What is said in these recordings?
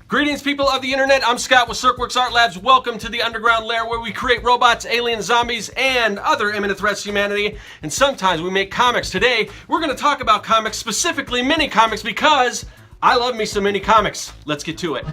Greetings, people of the internet. I'm Scott with Serkworks Art Labs. Welcome to the underground lair where we create robots, aliens, zombies, and other imminent threats to humanity. And sometimes we make comics. Today, we're going to talk about comics, specifically mini comics, because I love me some mini comics. Let's get to it.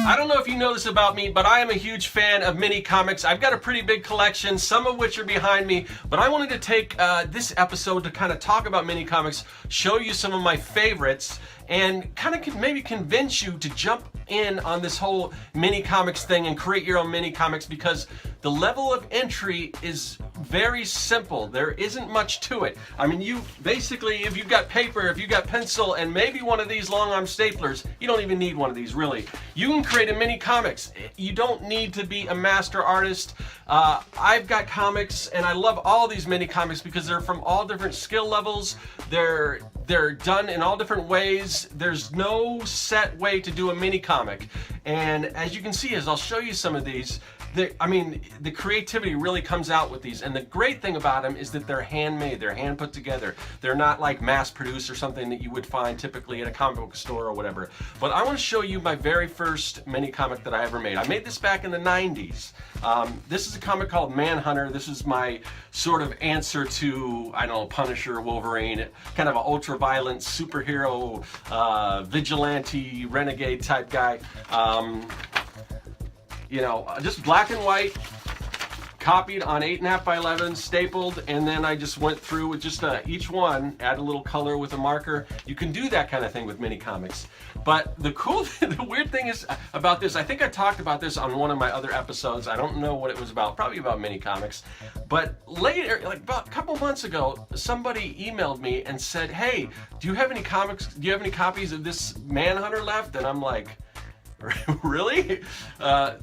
I don't know if you know this about me, but I am a huge fan of mini comics. I've got a pretty big collection, some of which are behind me, but I wanted to take this episode to kind of talk about mini comics, show you some of my favorites, and kind of maybe convince you to jump in on this whole mini comics thing and create your own mini comics, because the level of entry is very simple. There isn't much to it. I mean, you basically, if you've got paper, if you've got pencil, and maybe one of these long arm staplers, you don't even need one of these really. You can create a mini comics. You don't need to be a master artist. I've got comics, and I love all these mini comics because they're from all different skill levels. They're done in all different ways. There's no set way to do a mini comic. And as you can see, as I'll show you some of these, the creativity really comes out with these. And the great thing about them is that they're handmade, they're hand put together. They're not like mass produced or something that you would find typically at a comic book store or whatever. But I want to show you my very first mini comic that I ever made. I made this back in the 90s. This is a comic called Manhunter. This is my sort of answer to, I don't know, Punisher, Wolverine, kind of an ultra-violent superhero, vigilante, renegade type guy. You know, just black and white, copied on 8.5 by 11, stapled, and then I just went through with just each one, add a little color with a marker. You can do that kind of thing with mini comics. But the cool thing, the weird thing is about this, I think I talked about this on one of my other episodes. I don't know what it was about, probably about mini comics. But later, like about a couple months ago, somebody emailed me and said, hey, do you have any comics, do you have any copies of this Manhunter left? And I'm like, really?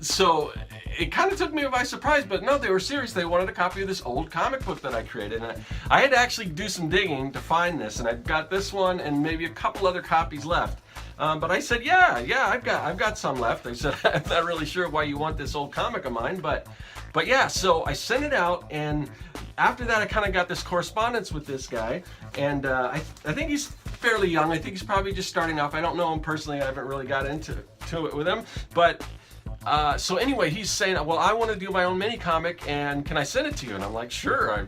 So it kind of took me by surprise, but no, they were serious. They wanted a copy of this old comic book that I created, and I had to actually do some digging to find this, and I've got this one and maybe a couple other copies left. But I said, yeah, I've got some left. I said, I'm not really sure why you want this old comic of mine, but yeah, so I sent it out, and after that I kind of got this correspondence with this guy, and I think he's fairly young. I think he's probably just starting off. I don't know him personally. I haven't really got into it with him, but so anyway, he's saying, well, I want to do my own mini comic, and can I send it to you? And I'm like, sure.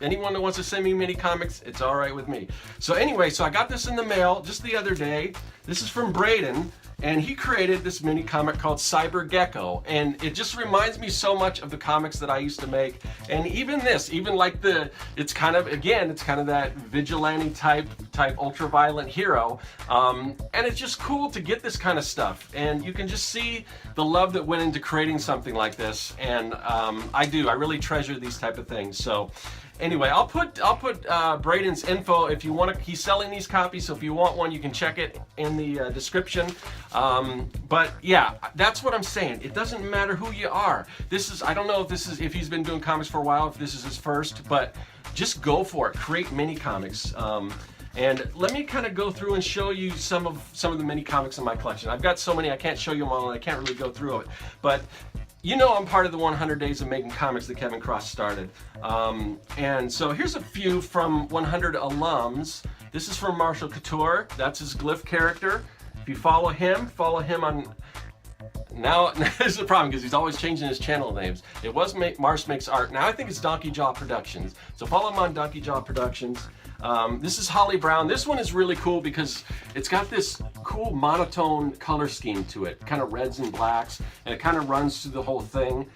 Anyone that wants to send me mini comics, it's all right with me. So anyway, so I got this in the mail just the other day. This is from Dayton, and he created this mini comic called Gecko, and it just reminds me so much of the comics that I used to make. And even this, even like it's kind of that vigilante type ultra-violent hero, and it's just cool to get this kind of stuff, and you can just see the love that went into creating something like this. And I really treasure these type of things. So anyway, I'll put Braden's info if you want to. He's selling these copies, so if you want one, you can check it in the description. But yeah, that's what I'm saying. It doesn't matter who you are. I don't know if he's been doing comics for a while, if this is his first, but just go for it. Create mini comics. And let me kind of go through and show you some of the mini comics in my collection. I've got so many, I can't show you them all, and I can't really go through it. But you know, I'm part of the 100 Days of Making Comics that Kevin Cross started. And so here's a few from 100 alums. This is from Marshall Couture. That's his Glyph character. If you follow him on... Now, this is the problem, because he's always changing his channel names. It was Mars Makes Art. Now I think it's Donkey Jaw Productions. So follow him on Donkey Jaw Productions. This is Holly Brown. This one is really cool because it's got this cool monotone color scheme to it, kind of reds and blacks, and it kind of runs through the whole thing.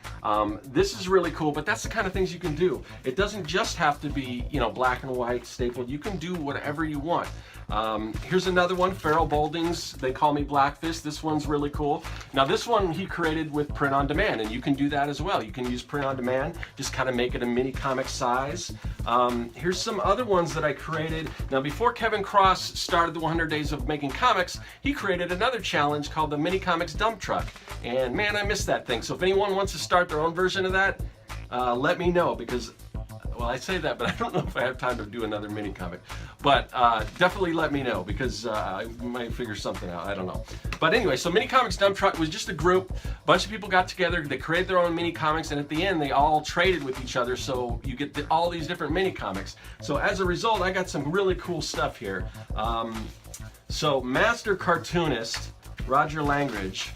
This is really cool, but that's the kind of things you can do. It doesn't just have to be, you know, black and white stapled. You can do whatever you want. Here's another one, Farrell Bolding's They Call Me Blackfist. This one's really cool. Now this one he created with print on demand, and you can do that as well. You can use print on demand, just kind of make it a mini comic size. Here's some other ones that I created. Now before Kevin Cross started the 100 Days of Making Comics, he created another challenge called the Mini Comics Dump Truck. And man, I missed that thing. So if anyone wants to start their own version of that, let me know, because well, I say that, but I don't know if I have time to do another mini comic. But definitely let me know, because I might figure something out. I don't know. But anyway, so Mini Comics Dump Truck was just a group. A bunch of people got together, they created their own mini comics, and at the end they all traded with each other, so you get all these different mini comics. So as a result, I got some really cool stuff here. So master cartoonist Roger Langridge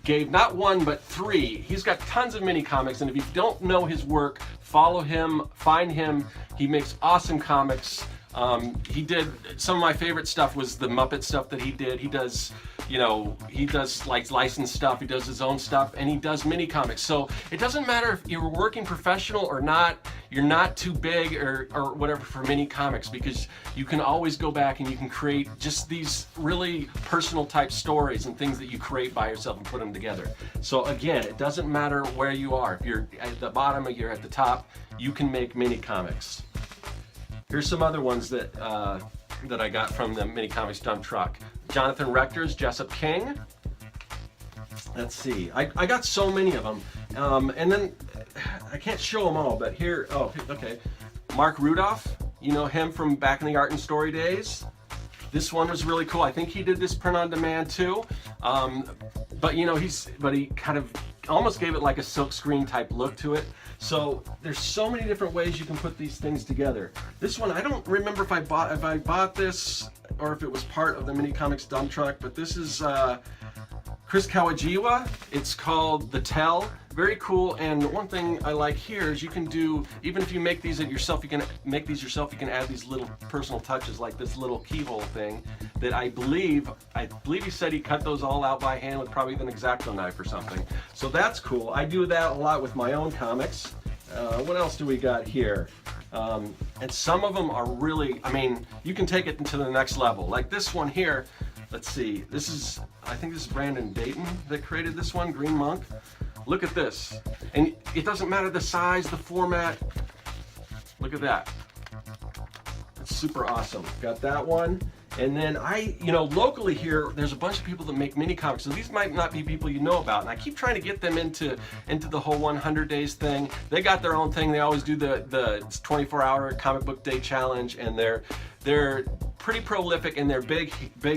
gave not one but 3. He's got tons of mini comics, and if you don't know his work, follow him, find him. He makes awesome comics. He did some of my favorite stuff was the Muppet stuff that he did. He does, you know, he does like licensed stuff, he does his own stuff, and he does mini comics. So it doesn't matter if you're working professional or not, you're not too big or whatever for mini comics, because you can always go back and you can create just these really personal type stories and things that you create by yourself and put them together. So again, it doesn't matter where you are. If you're at the bottom or you're at the top, you can make mini comics. Here's some other ones that that I got from the Mini Comics Dump Truck. Jonathan Rector's Jessup King. Let's see, I got so many of them, and then I can't show them all, but here, oh, okay. Mark Rudolph, you know him from back in the Art and Story days. This one was really cool. I think he did this print on demand too, but you know, he kind of almost gave it like a silk screen type look to it. So there's so many different ways you can put these things together. This one, I don't remember if I bought this or if it was part of the Mini Comics Dump Truck, but this is Chris Kawajiwa. It's called The Tell. Very cool, and one thing I like here is you can do, even if you make these yourself, you can make these yourself, you can add these little personal touches like this little keyhole thing that I believe he said he cut those all out by hand with probably an X-Acto knife or something. So that's cool. I do that a lot with my own comics. What else do we got here? And some of them are really, I mean, you can take it into the next level. Like this one here, let's see, this is, I think this is Brandon Dayton that created this one, Green Monk. Look at this. And it doesn't matter the size, the format. Look at that. It's super awesome. Got that one. And then you know, locally here, there's a bunch of people that make mini comics. So these might not be people you know about. And I keep trying to get them into the whole 100 days thing. They got their own thing. They always do the 24-hour comic book day challenge, and they're pretty prolific, and they're big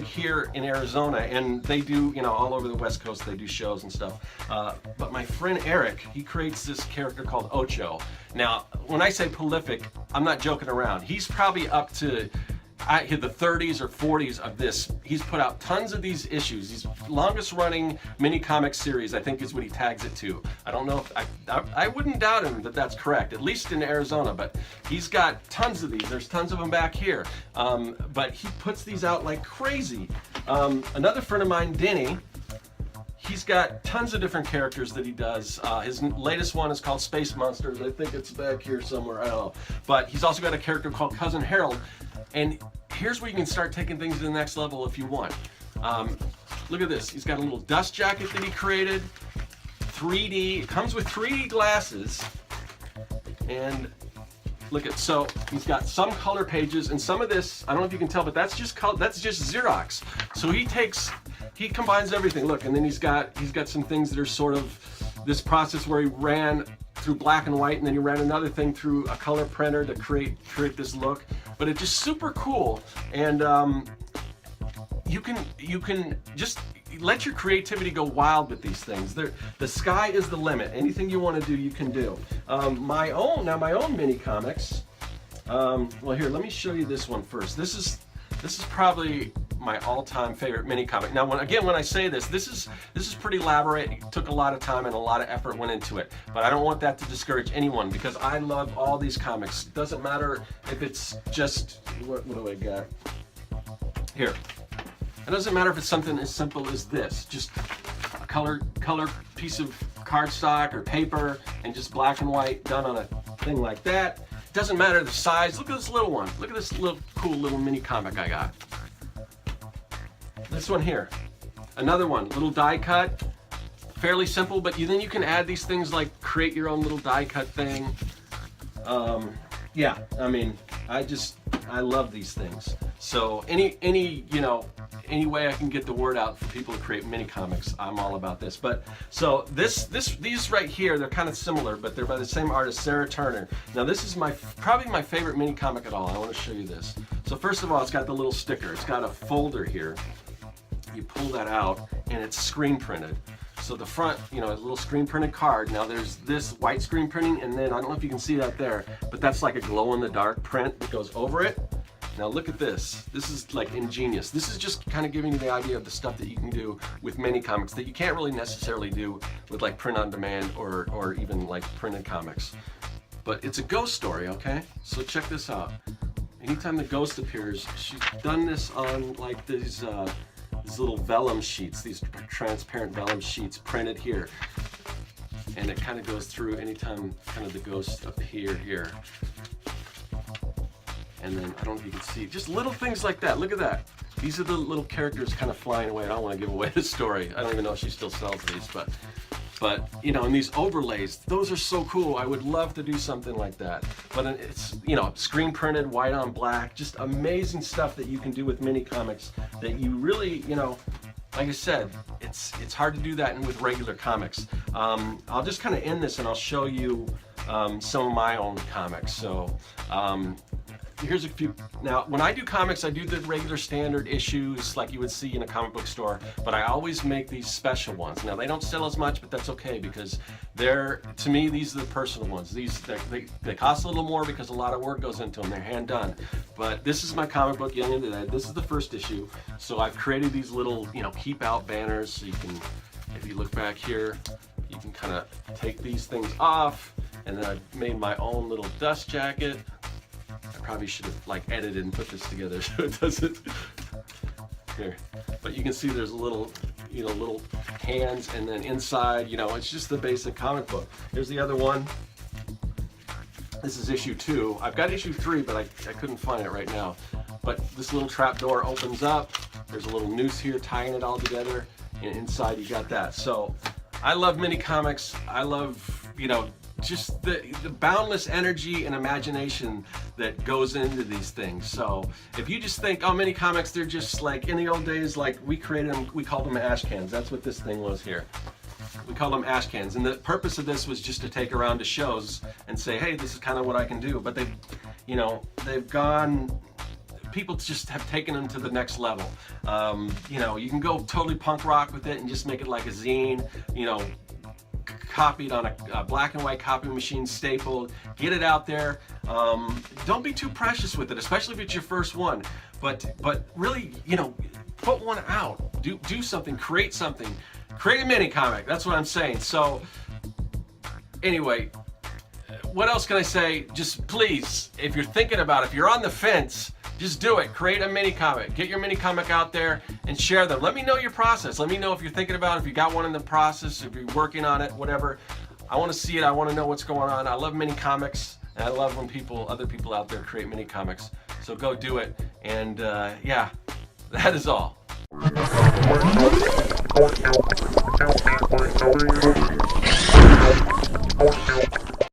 here in Arizona, and they do, you know, all over the West Coast. They do shows and stuff. But my friend Eric, he creates this character called Ocho. Now, when I say prolific, I'm not joking around. He's probably up to the 30s or 40s of this. He's put out tons of these issues. He's longest running mini comic series, I think is what he tags it to. I don't know if I wouldn't doubt him that that's correct, at least in Arizona, but he's got tons of these. There's tons of them back here. But he puts these out like crazy. Another friend of mine, Vinny, he's got tons of different characters that he does. His latest one is called Space Monsters. I think it's back here somewhere, I don't know. But he's also got a character called Cousin Harold. And here's where you can start taking things to the next level if you want. Look at this. He's got a little dust jacket that he created. 3D. It comes with 3D glasses. And look at, so he's got some color pages, and some of this, I don't know if you can tell, but that's just Xerox. So he combines everything. Look, and then he's got some things that are sort of this process where he ran through black and white, and then he ran another thing through a color printer to create this look. But it's just super cool, and you can just let your creativity go wild with these things. The sky is the limit. Anything you want to do, you can do. My own mini comics. Well, here, let me show you this one first. This is probably my all-time favorite mini comic. Now, when I say this is pretty elaborate. It took a lot of time and a lot of effort went into it. But I don't want that to discourage anyone, because I love all these comics. It doesn't matter if it's just, what do I got? Here. It doesn't matter if it's something as simple as this, just a color piece of cardstock or paper, and just black and white done on a thing like that. It doesn't matter the size. Look at this little one. Look at this little cool little mini comic I got. This one here, another one, little die cut, fairly simple, but then you can add these things like create your own little die cut thing. Yeah, I mean, I love these things. So any way I can get the word out for people to create mini comics, I'm all about this. But so these right here, they're kind of similar, but they're by the same artist, Sarah Turner. Now this is probably my favorite mini comic at all. I want to show you this. So first of all, it's got the little sticker. It's got a folder here. you pull that out, and it's screen printed. So the front, you know, a little screen printed card. Now there's this white screen printing, and then I don't know if you can see that there, but that's like a glow in the dark print that goes over it. Now look at this. This is like ingenious. This is just kind of giving you the idea of the stuff that you can do with mini comics that you can't really necessarily do with like print on demand or even like printed comics. But it's a ghost story, okay? So check this out. Anytime the ghost appears, she's done this on like these little vellum sheets, these transparent vellum sheets printed here. And it kind of goes through anytime kind of the ghosts appear here. And then, I don't know if you can see, just little things like that. Look at that. These are the little characters kind of flying away. I don't want to give away the story. I don't even know if she still sells these, but you know, and these overlays, those are so cool. I would love to do something like that. But it's, you know, screen printed, white on black, just amazing stuff that you can do with mini comics that you really, you know, like I said, it's hard to do that with regular comics. I'll just kind of end this and I'll show you some of my own comics. So here's a few. Now, when I do comics, I do the regular standard issues like you would see in a comic book store, but I always make these special ones. Now, they don't sell as much, but that's okay because they're, to me, these are the personal ones. They cost a little more because a lot of work goes into them. They're hand done. But this is my comic book, Young and Dead. This is the first issue. So I've created these little, you know, keep out banners. So you can, if you look back here, you can kind of take these things off. And then I've made my own little dust jacket. I probably should have like edited and put this together so it doesn't. Here, but you can see there's a little, you know, little hands, and then inside, you know, it's just the basic comic book. Here's the other one. This is issue 2. I've got issue 3, but I couldn't find it right now. But this little trap door opens up. There's a little noose here tying it all together, and inside you got that. So I love mini comics. I love, you know, just the boundless energy and imagination that goes into these things. So if you just think, oh, mini comics, they're just like in the old days, like we created them, we called them ash cans. That's what this thing was here. We call them ash cans. And the purpose of this was just to take around to shows and say, hey, this is kind of what I can do. But they've, you know, they've gone, people just have taken them to the next level. You know, you can go totally punk rock with it and just make it like a zine, you know, copied on a black and white copy machine, stapled, get it out there. Don't be too precious with it, especially if it's your first one. But really, you know, put one out. Do something, create something. Create a mini comic, that's what I'm saying. So anyway, what else can I say? Just please, if you're thinking about it, if you're on the fence, just do it. Create a mini comic. Get your mini comic out there and share them. Let me know your process. Let me know if you're thinking about it, if you got one in the process, if you're working on it, whatever. I want to see it. I want to know what's going on. I love mini comics, and I love when other people out there create mini comics. So go do it. And yeah, that is all.